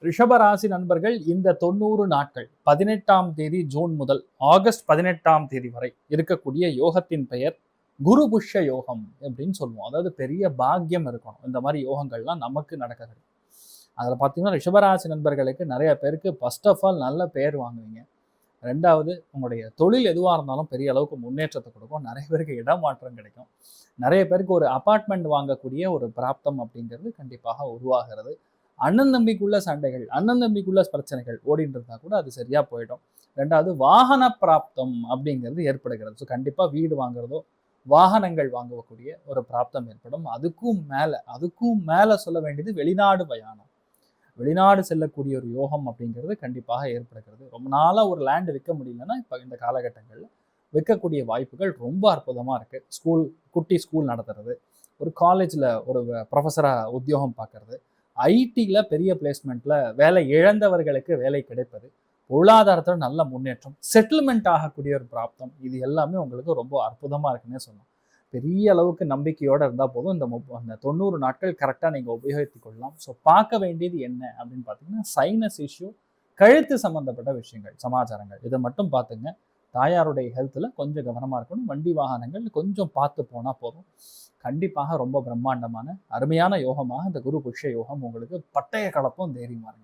ரிஷபராசி நண்பர்கள் இந்த 90 நாட்கள் 18ஆம் தேதி ஜூன் முதல் ஆகஸ்ட் 18ஆம் தேதி வரை இருக்கக்கூடிய யோகத்தின் பெயர் குரு புஷ்ய யோகம் அப்படின்னு சொல்லுவோம். அதாவது பெரிய பாக்கியம் இருக்கணும். இந்த மாதிரி யோகங்கள்லாம் நமக்கு நடக்கிறது. அதில் பார்த்தீங்கன்னா ரிஷபராசி நண்பர்களுக்கு நிறைய பேருக்கு ஃபர்ஸ்ட் ஆஃப் ஆல் நல்ல பெயர் வாங்குவீங்க. ரெண்டாவது உங்களுடைய தொழில் எதுவாக இருந்தாலும் பெரிய அளவுக்கு முன்னேற்றத்தை கொடுக்கும். நிறைய பேருக்கு இடமாற்றம் கிடைக்கும். நிறைய பேருக்கு ஒரு அபார்ட்மெண்ட் வாங்கக்கூடிய ஒரு பிராப்தம் அப்படிங்கிறது கண்டிப்பாக உருவாகிறது. அண்ணன் தம்பிக்குள்ள சண்டைகள், அண்ணன் தம்பிக்குள்ள பிரச்சனைகள் ஓடிட்டு இருந்தா கூட அது சரியா போயிடும். ரெண்டாவது வாகன பிராப்தம் அப்படிங்கிறது ஏற்படுகிறது. ஸோ கண்டிப்பாக வீடு வாங்குறதோ வாகனங்கள் வாங்கக்கூடிய ஒரு பிராப்தம் ஏற்படும். அதுக்கும் மேல சொல்ல வேண்டியது வெளிநாடு பயணம். வெளிநாடு செல்லக்கூடிய ஒரு யோகம் அப்படிங்கிறது கண்டிப்பாக ஏற்படுகிறது. ரொம்ப நாளாக ஒரு லேண்டு விற்க முடியலன்னா இப்போ இந்த காலகட்டங்களில் விற்கக்கூடிய வாய்ப்புகள் ரொம்ப அற்புதமாக இருக்குது. குட்டி ஸ்கூல் நடத்துறது, ஒரு காலேஜில் ஒரு ப்ரொஃபஸராக உத்தியோகம் பார்க்கறது, ஐடியில் பெரிய பிளேஸ்மெண்ட்டில் வேலை இழந்தவர்களுக்கு வேலை கிடைப்பது, பொருளாதாரத்தில் நல்ல முன்னேற்றம், செட்டில்மெண்ட் ஆகக்கூடிய ஒரு பிராப்தம், இது எல்லாமே உங்களுக்கு ரொம்ப அற்புதமாக இருக்குன்னே சொல்லலாம். பெரிய அளவுக்கு நம்பிக்கையோடு இருந்தால் போதும் அந்த 90 நாட்கள் கரெக்டாக நீங்கள் உபயோகித்துக் கொள்ளலாம். ஸோ பார்க்க வேண்டியது என்ன அப்படின்னு பார்த்தீங்கன்னா சைனஸ் இஷ்யூ, கழுத்து சம்மந்தப்பட்ட விஷயங்கள், சமாச்சாரங்கள் இதை மட்டும் பார்த்துங்க. தாயாருடைய ஹெல்த்தில் கொஞ்சம் கவனமாக இருக்கணும். வண்டி வாகனங்கள் கொஞ்சம் பார்த்து போனால் போதும். கண்டிப்பாக ரொம்ப பிரம்மாண்டமான அருமையான யோகமாக இந்த குரு புஷ்ய யோகம் உங்களுக்கு பட்டய கலப்பும் தைரியமாக இருக்கும்.